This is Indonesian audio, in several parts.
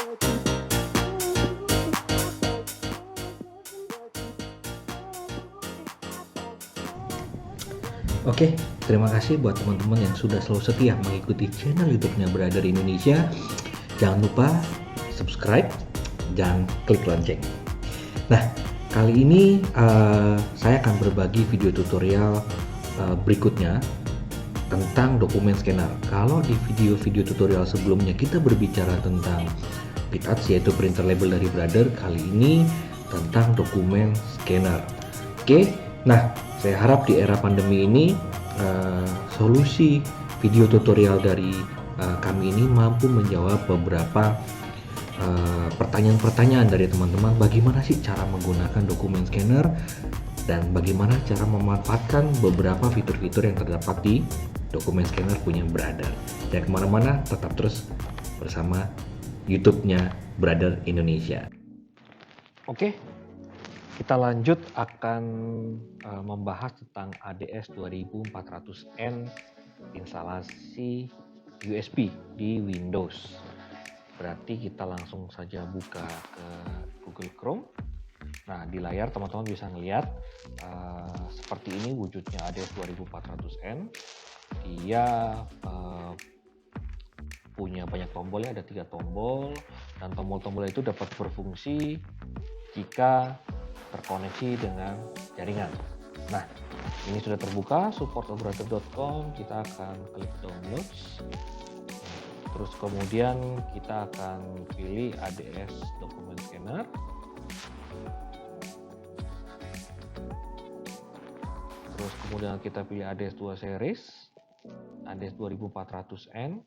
Oke, terima kasih buat teman-teman yang sudah selalu setia mengikuti channel YouTube-nya Brother Indonesia. Jangan lupa subscribe dan klik lonceng. Nah, kali ini saya akan berbagi video tutorial berikutnya tentang dokumen scanner. Kalau di video-video tutorial sebelumnya kita berbicara tentang PITADS, yaitu printer label dari Brother, kali ini tentang dokumen scanner. Oke, nah saya harap di era pandemi ini solusi video tutorial dari kami ini mampu menjawab beberapa pertanyaan-pertanyaan dari teman-teman. Bagaimana sih cara menggunakan dokumen scanner dan bagaimana cara memanfaatkan beberapa fitur-fitur yang terdapat di dokumen scanner punya Brother. Dan kemana-mana tetap terus bersama YouTube-nya Brother Indonesia. Oke, kita lanjut akan membahas tentang ADS 2400N instalasi USB di Windows. Berarti kita langsung saja buka ke Google Chrome. Nah, di layar teman-teman bisa melihat seperti ini wujudnya ADS 2400N. Dia punya banyak tombol ya, ada 3 tombol, dan tombol-tombol itu dapat berfungsi jika terkoneksi dengan jaringan. Nah, ini sudah terbuka, supportofbrother.com, kita akan klik downloads. Terus kemudian kita akan pilih ADS dokumen scanner. Terus kemudian kita pilih ADS 2 series, ADS 2400N.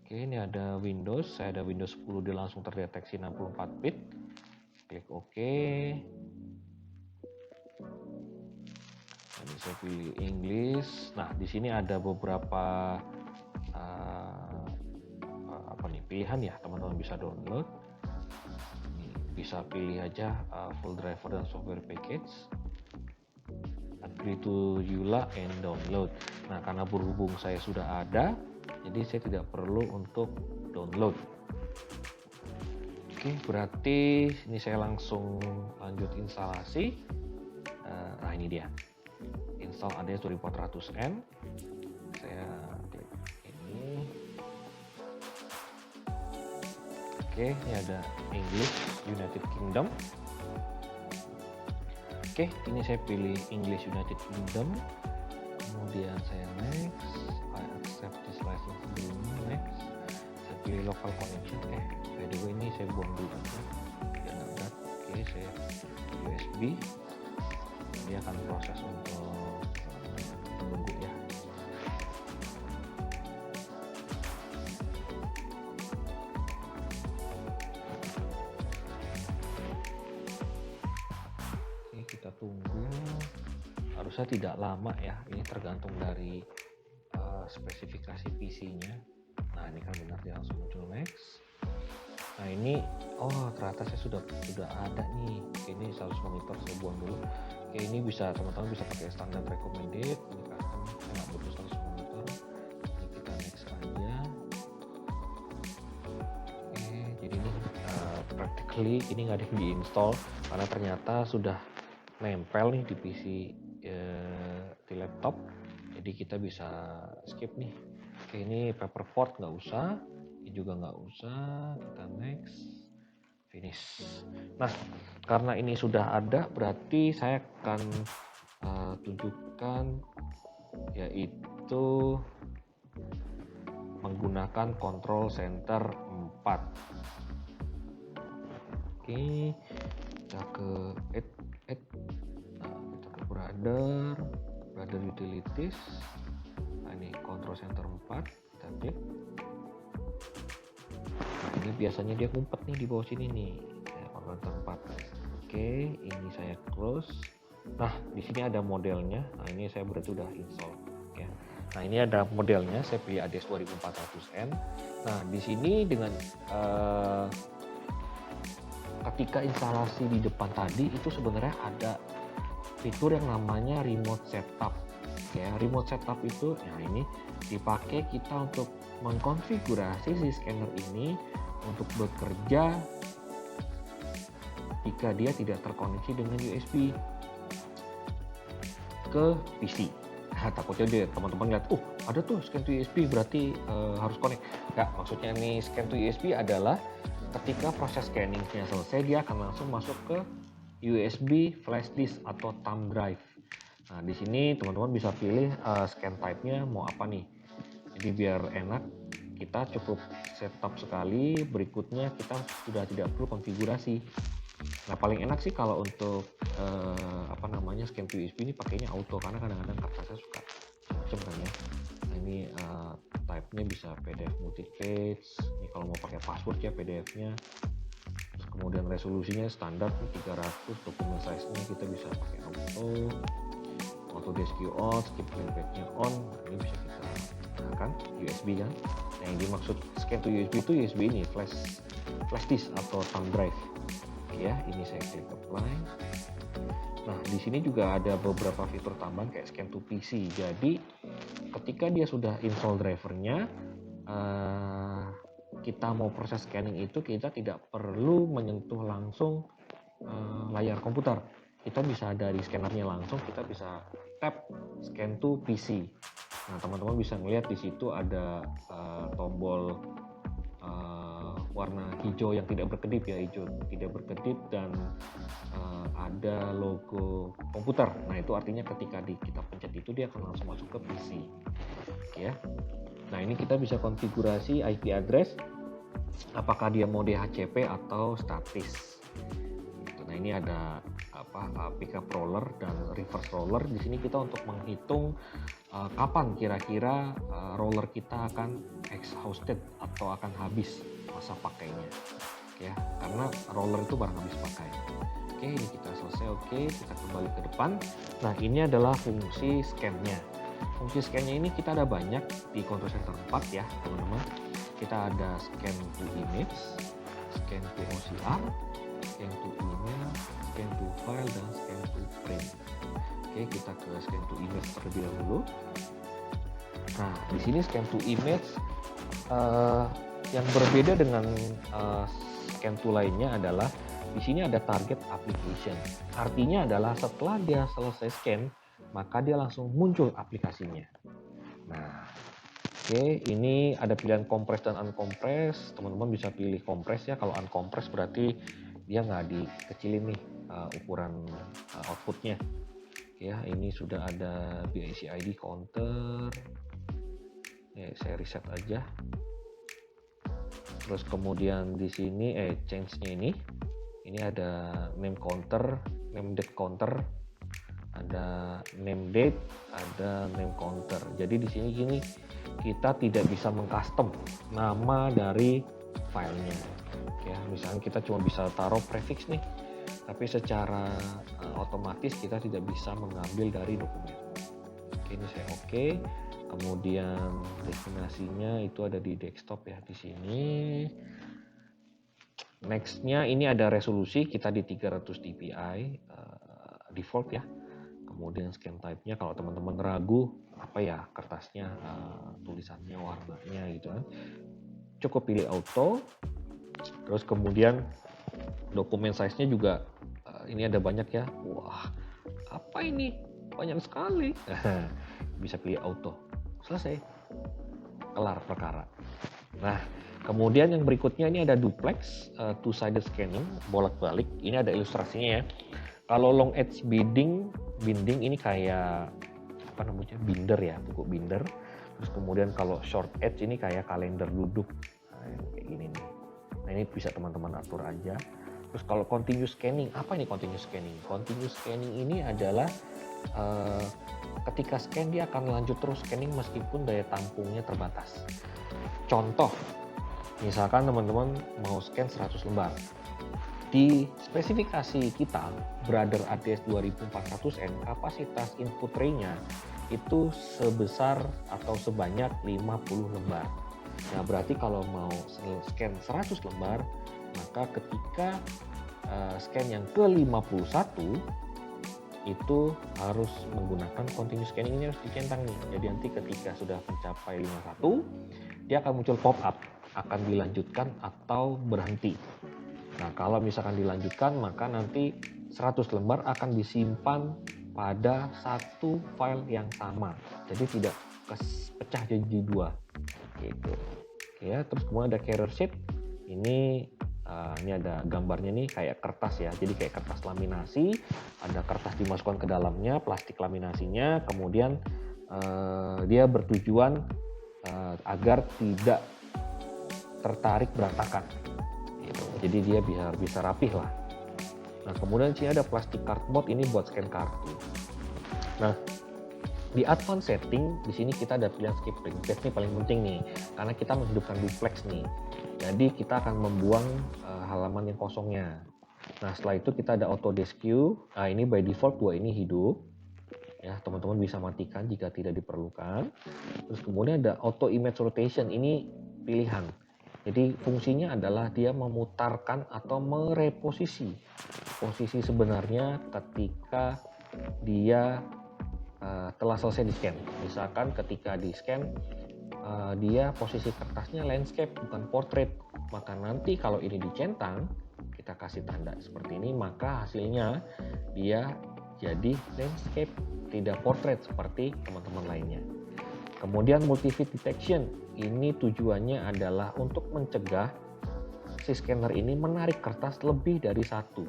Oke, ini ada Windows, saya ada Windows 10, dia langsung terdeteksi 64 bit. Klik OK. Ini saya pilih English. Nah, di sini ada beberapa pilihan ya, teman-teman bisa download. Bisa pilih aja full driver dan software package. Agree to EULA and download. Nah, karena berhubung saya sudah ada, jadi saya tidak perlu untuk download. Oke, berarti ini saya langsung lanjut instalasi. Nah, ini dia, install ADS 2400N. Saya klik ini. Oke, ini ada English United Kingdom. Oke, ini saya pilih English United Kingdom. Kemudian saya next, I accept this license sebelumnya, next. Saya pilih local connection. By the way, ini saya buang dulu aja. Biar nggak berat. Oke, saya USB. Dia akan proses untuk menunggu ya. Kita tunggu, harusnya tidak lama ya, ini tergantung dari spesifikasi PC-nya. Nah, ini kan benar, dia langsung muncul next. Nah, ini ternyata saya sudah ada nih. Oke, ini 100 monitor, saya buang dulu. Oke, ini bisa teman-teman bisa pakai standar recommended, ini custom, saya nggak butuh 100 monitor. Ini kita next aja. Oke, jadi ini practically ini nggak ada yang diinstall karena ternyata sudah nempel nih di PC di laptop, jadi kita bisa skip nih. Oke, ini paperport nggak usah, ini juga nggak usah, kita next, finish. Nah, karena ini sudah ada, berarti saya akan tunjukkan yaitu menggunakan control center 4. Oke, kita ke add. Kita ke Brother Utilities. Nah, ini control center 4, kita klik. Nah, ini biasanya dia ngumpet nih di bawah sini nih, control center 4. Oke, ini saya close. Nah, di sini ada modelnya. Nah, ini saya berarti udah install. Oke. Nah, ini ada modelnya, saya pilih ADS 2400N. Nah, di sini dengan ketika instalasi di depan tadi itu sebenarnya ada fitur yang namanya remote setup. Ya, remote setup itu, ya ini dipakai kita untuk mengkonfigurasi si scanner ini untuk bekerja jika dia tidak terkoneksi dengan USB ke PC. Nah, takutnya dia teman-teman lihat, ada tuh scan to USB berarti harus connect. Enggak, maksudnya nih scan to USB adalah ketika proses scanningnya selesai, dia akan langsung masuk ke USB flash disk atau thumb drive. Nah, di sini teman-teman bisa pilih scan type-nya mau apa nih. Jadi biar enak, kita cukup setup sekali, berikutnya kita sudah tidak perlu konfigurasi. Nah, paling enak sih kalau untuk scan to USB ini pakainya auto, karena kadang-kadang kertasnya suka macam kan ya. Nah, ini type-nya bisa PDF multi-page. Ini kalau mau pakai password ya PDF-nya. Terus kemudian resolusinya standar 300, dokumen size-nya kita bisa pakai auto disk on, skip page-nya on. Nah, ini bisa kita gunakan USB kan. Nah, yang dimaksud scan to USB itu USB ini flash disk atau thumb drive. Ya, ini saya klik apply. Nah, di sini juga ada beberapa fitur tambahan kayak scan to PC. Jadi ketika dia sudah install drivernya, kita mau proses scanning itu kita tidak perlu menyentuh langsung layar komputer. Kita bisa dari scannernya langsung, kita bisa tap scan to PC. Nah, teman-teman bisa melihat di situ ada tombol warna hijau yang tidak berkedip ya, hijau tidak berkedip, dan ada logo komputer. Nah, itu artinya ketika kita pencet itu dia akan langsung masuk ke PC ya. Nah, ini kita bisa konfigurasi IP address apakah dia mode HCP atau statis. Nah, ini ada pickup roller dan reverse roller. Di sini kita untuk menghitung kapan kira-kira roller kita akan exhausted atau akan habis masa pakainya ya, karena roller itu barang habis pakai. Oke, ini kita selesai. Oke, kita kembali ke depan. Nah, ini adalah fungsi scan-nya. Fungsi scan-nya ini kita ada banyak di Control Center 4 ya teman-teman. Kita ada scan to image, scan to OCR, scan to email, scan to file, dan scan to print. Oke, kita ke scan to image terlebih dahulu. Nah, di sini scan to image yang berbeda dengan scan to lainnya adalah di sini ada target application. Artinya adalah setelah dia selesai scan, maka dia langsung muncul aplikasinya. Nah, oke, ini ada pilihan compress dan uncompress. Teman-teman bisa pilih compress ya. Kalau uncompress berarti dia nggak dikecilin nih ukuran outputnya. Ya, ini sudah ada BIC ID counter. Ya, saya reset aja. Terus kemudian di sini change-nya ini ada name counter, name date counter, ada name date, ada name counter. Jadi di sini gini, kita tidak bisa mengcustom nama dari filenya. Ya, misalnya kita cuma bisa taruh prefix nih, tapi secara otomatis kita tidak bisa mengambil dari dokumen. Oke, ini saya oke. Kemudian destinasinya itu ada di desktop ya di sini. Nextnya ini ada resolusi, kita di 300 dpi default ya. Kemudian scan type-nya, kalau teman-teman ragu apa ya kertasnya, tulisannya, warnanya gitu kan, cukup pilih auto. Terus kemudian dokumen size-nya juga ini ada banyak ya. Wah, apa ini? Banyak sekali. Bisa pilih auto. Selesai. Kelar perkara. Nah, kemudian yang berikutnya ini ada duplex, two-sided scanning, bolak-balik. Ini ada ilustrasinya ya. Kalau long edge binding ini kayak binder ya, buku binder. Terus kemudian kalau short edge ini kayak kalender duduk. Nah, kayak gini nih. Nah, ini bisa teman-teman atur aja. Terus kalau continuous scanning, apa ini continuous scanning? Continuous scanning ini adalah ketika scan dia akan lanjut terus scanning meskipun daya tampungnya terbatas. Contoh, misalkan teman-teman mau scan 100 lembar. Di spesifikasi kita, Brother ATS 2400N, kapasitas input tray-nya itu sebesar atau sebanyak 50 lembar. Nah, berarti kalau mau scan 100 lembar, maka ketika scan yang ke-51 itu harus menggunakan continuous scanning, ini harus dicentang nih. Jadi nanti ketika sudah mencapai 51, dia akan muncul pop up, akan dilanjutkan atau berhenti. Nah, kalau misalkan dilanjutkan, maka nanti 100 lembar akan disimpan pada satu file yang sama. Jadi tidak pecah jadi dua. Gitu. Oke ya, terus kemudian ada carrier sheet. Ini ada gambarnya nih kayak kertas ya, jadi kayak kertas laminasi, ada kertas dimasukkan ke dalamnya, plastik laminasinya, kemudian dia bertujuan agar tidak tertarik berantakan, gitu. Jadi dia bisa rapih lah. Nah, kemudian sini ada plastik cardboard, ini buat scan kartu. Nah, di advance setting di sini kita ada pilihan skip ringtest, ini paling penting nih, karena kita menghidupkan duplex nih. Jadi kita akan membuang halaman yang kosongnya. Nah, setelah itu kita ada auto desk queue. Nah, ini by default 2 ini hidup. Ya, teman-teman bisa matikan jika tidak diperlukan. Terus kemudian ada auto image rotation, ini pilihan. Jadi fungsinya adalah dia memutarkan atau mereposisi posisi sebenarnya ketika dia telah selesai di scan. Misalkan ketika di scan dia posisi kertasnya landscape bukan portrait, maka nanti kalau ini dicentang, kita kasih tanda seperti ini, maka hasilnya dia jadi landscape, tidak portrait seperti teman-teman lainnya. Kemudian multi fit detection, ini tujuannya adalah untuk mencegah si scanner ini menarik kertas lebih dari satu.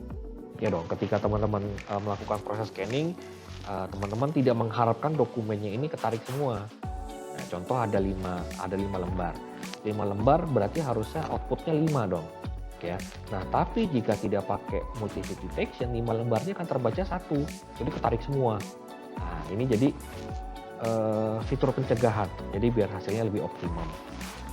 Ya dong, ketika teman-teman melakukan proses scanning, teman-teman tidak mengharapkan dokumennya ini ketarik semua. Nah, contoh ada 5 lembar. 5 lembar berarti harusnya outputnya 5 dong. Ya. Nah, tapi jika tidak pakai multi fit detection, 5 lembarnya akan terbaca 1. Jadi ketarik semua. Nah, ini jadi fitur pencegahan. Jadi biar hasilnya lebih optimum.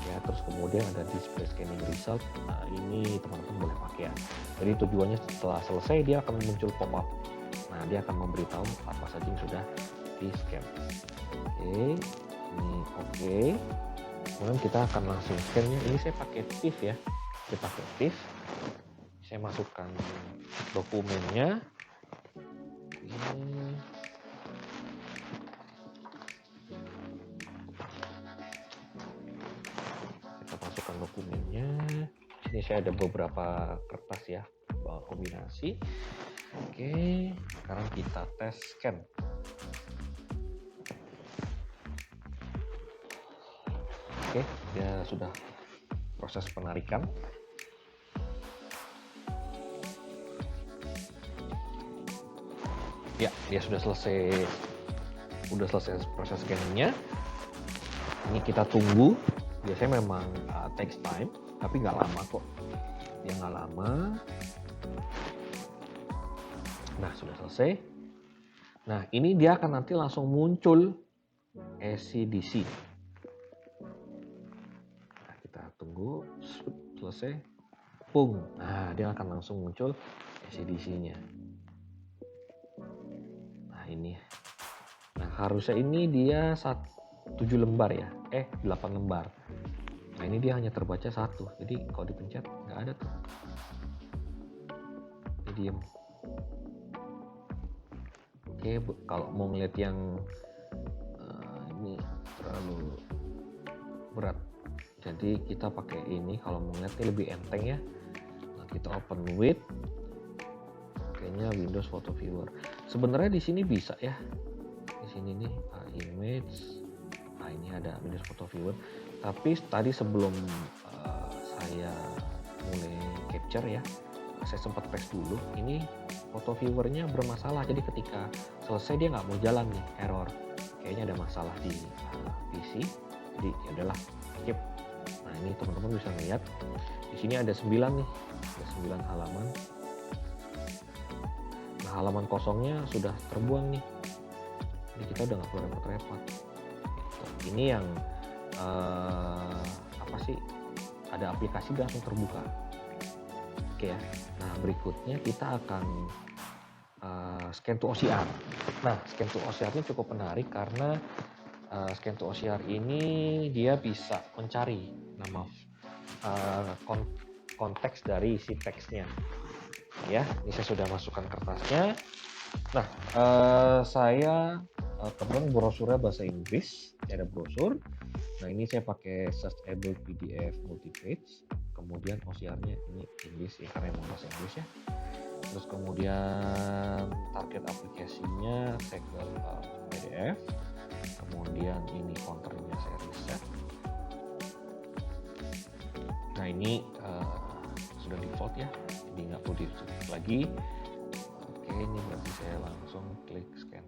Ya, terus kemudian ada display scanning result. Nah, ini teman-teman boleh pakai ya. Jadi tujuannya setelah selesai dia akan muncul pop up. Nah, dia akan memberitahu apa saja yang sudah di scan. Oke. Ini oke. Kemudian kita akan langsung scan-nya. Ini saya pakai TIFF ya. Saya pakai TIFF. Saya masukkan dokumennya. Ini. Kita masukkan dokumennya. Ini saya ada beberapa kertas ya, kombinasi. Oke. Sekarang kita tes scan. Oke, dia sudah proses penarikan. Ya, dia sudah selesai proses scanningnya. Ini kita tunggu. Biasanya memang takes time, tapi nggak lama kok. Dia nggak lama. Nah, sudah selesai. Nah, ini dia akan nanti langsung muncul ACDC. Tunggu, selesai, pung. Nah, dia akan langsung muncul ACDC-nya. Nah, ini. Nah, harusnya ini dia 7 lembar ya. 8 lembar. Nah, ini dia hanya terbaca 1. Jadi kalau dipencet nggak ada tuh. Dia diem. Oke, kalau mau ngeliat yang ini terlalu berat. Jadi kita pakai ini kalau mau ngeliatnya lebih enteng ya. Nah, kita open with, kayaknya Windows Photo Viewer. Sebenarnya di sini bisa ya. Di sini nih image. Nah, ini ada Windows Photo Viewer. Tapi tadi sebelum saya mulai capture ya, saya sempat tes dulu. Ini Photo Viewernya bermasalah. Jadi ketika selesai dia nggak mau jalan nih, error. Kayaknya ada masalah di PC. Jadi ya udahlah, skip. Nah, ini teman-teman bisa lihat di sini ada 9 nih, ada 9 halaman. Nah, halaman kosongnya sudah terbuang nih. Jadi kita udah nggak perlu repot-repot. Ini yang ada aplikasi langsung terbuka. Oke ya. Nah, berikutnya kita akan scan to OCR. Nah, scan to OCR ini cukup menarik karena scan to OCR ini dia bisa mencari nama konteks dari isi teksnya. Ya, ini saya sudah masukkan kertasnya. Nah, saya kebetulan brosurnya bahasa Inggris, ada brosur. Nah, ini saya pakai searchable PDF multipage. Kemudian OCR-nya ini Inggris ya, karena emang bahasa Inggris ya. Terus kemudian target aplikasinya saya ke PDF. Kemudian ini counternya saya reset. Nah, ini sudah default ya, jadi nggak perlu di lagi. Oke, ini berarti saya langsung klik scan.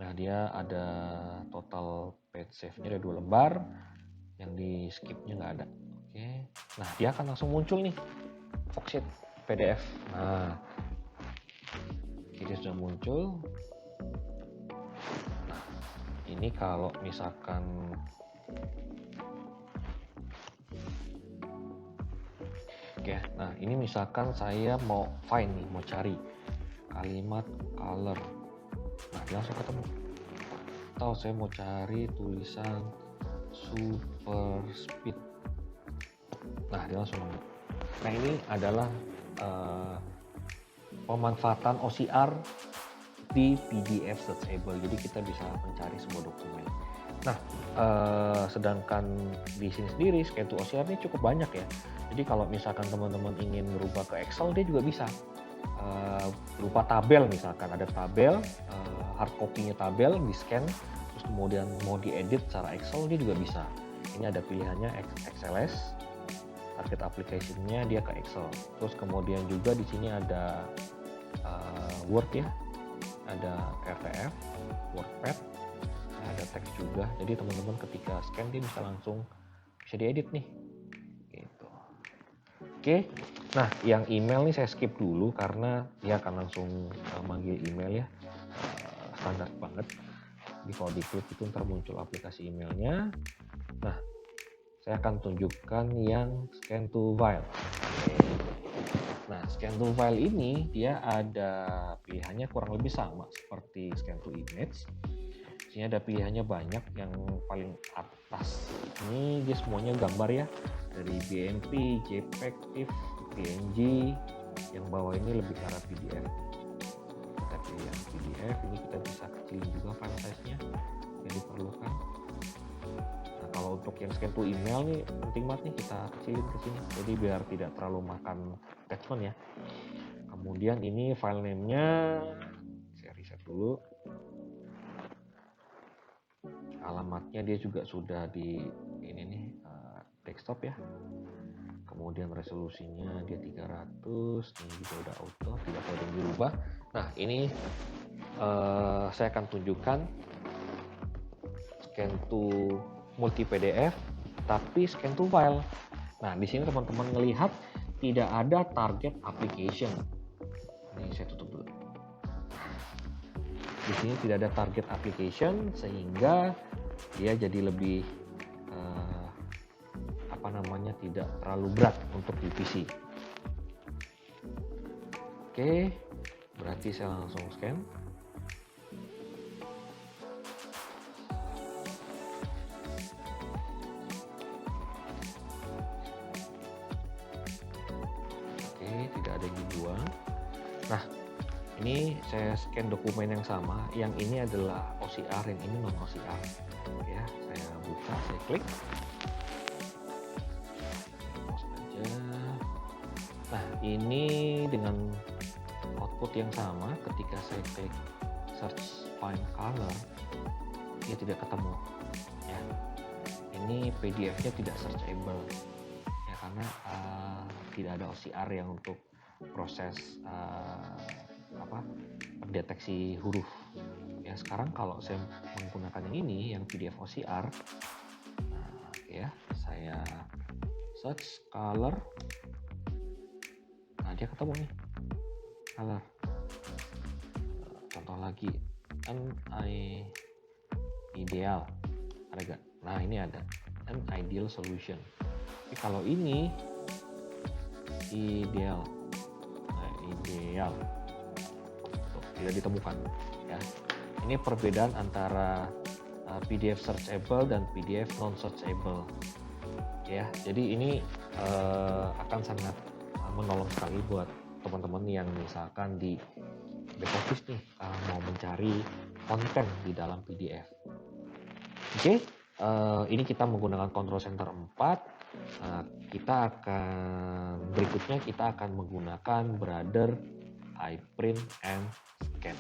Nah, dia ada total page save-nya ada 2 lembar, yang di skip-nya nggak ada. Oke, nah dia akan langsung muncul nih worksheet PDF. Nah, ini sudah muncul. Nah, ini kalau misalkan oke, nah ini misalkan saya mau find nih, mau cari kalimat color. Nah, dia langsung ketemu. Atau saya mau cari tulisan super speed. Nah, dia langsung nemu. Nah, ini adalah pemanfaatan OCR di PDF searchable. Jadi kita bisa mencari sebuah dokumen. Nah, sedangkan di sini sendiri scan to OCR ini cukup banyak ya. Jadi kalau misalkan teman-teman ingin merubah ke Excel, dia juga bisa. Berupa tabel, misalkan ada tabel, hard copy-nya tabel di scan, terus kemudian mau diedit secara Excel, dia juga bisa. Ini ada pilihannya XLS, target application-nya dia ke Excel. Terus kemudian juga di sini ada Word ya, ada RTF, WordPad, ada teks juga. Jadi teman-teman ketika scan dia bisa langsung bisa diedit nih. Gitu. Oke, nah yang email nih saya skip dulu karena dia akan langsung manggil email ya, standar banget. Jadi kalau diklik itu ntar muncul aplikasi emailnya. Nah, saya akan tunjukkan yang scan to file. Nah, scan to file ini dia ada pilihannya kurang lebih sama seperti scan to image. Di sini ada pilihannya banyak, yang paling atas ini dia semuanya gambar ya, dari BMP, JPEG, TIFF, PNG. Yang bawah ini lebih ke arah PDF. Kita pilih yang PDF, ini kita bisa kecilin juga file size-nya yang diperlukan. Nah, kalau untuk yang scan to email nih penting banget nih kita kecilin ke sini, jadi biar tidak terlalu makan attachment ya. Kemudian ini file name-nya saya reset dulu. Alamatnya dia juga sudah di ini nih desktop ya. Kemudian resolusinya dia 300, ini juga udah auto, tidak ada yang dirubah. Nah, ini saya akan tunjukkan scan to multi PDF tapi scan to file. Nah, di sini teman-teman melihat tidak ada target application. Ini saya tutup dulu. Di sini tidak ada target application sehingga dia jadi lebih tidak terlalu berat untuk di PC. Oke, berarti saya langsung scan. Oke, tidak ada yang dibuang. Nah, ini saya scan dokumen yang sama. Yang ini adalah OCR, yang ini non OCR. Ya, saya buka, saya klik. Nah, ini dengan output yang sama ketika saya klik search find color, dia tidak ketemu. Ya, ini PDF-nya tidak searchable. Ya, karena tidak ada OCR yang untuk proses deteksi huruf. Ya, sekarang kalau saya menggunakan yang ini, yang PDF OCR, nah, ya, saya search color. Nah, dia ketemu nih color. Contoh lagi, ideal ada gak? Nah, ini ada an ideal solution. Tapi kalau ini ideal, nah, ideal tuh, tidak ditemukan ya. Ini perbedaan antara PDF searchable dan PDF non searchable. Ya, jadi ini akan sangat menolong sekali buat teman-teman yang misalkan di back office nih mau mencari konten di dalam PDF. Oke, ini kita menggunakan control center 4. Berikutnya kita akan menggunakan Brother, iPrint, and Scan.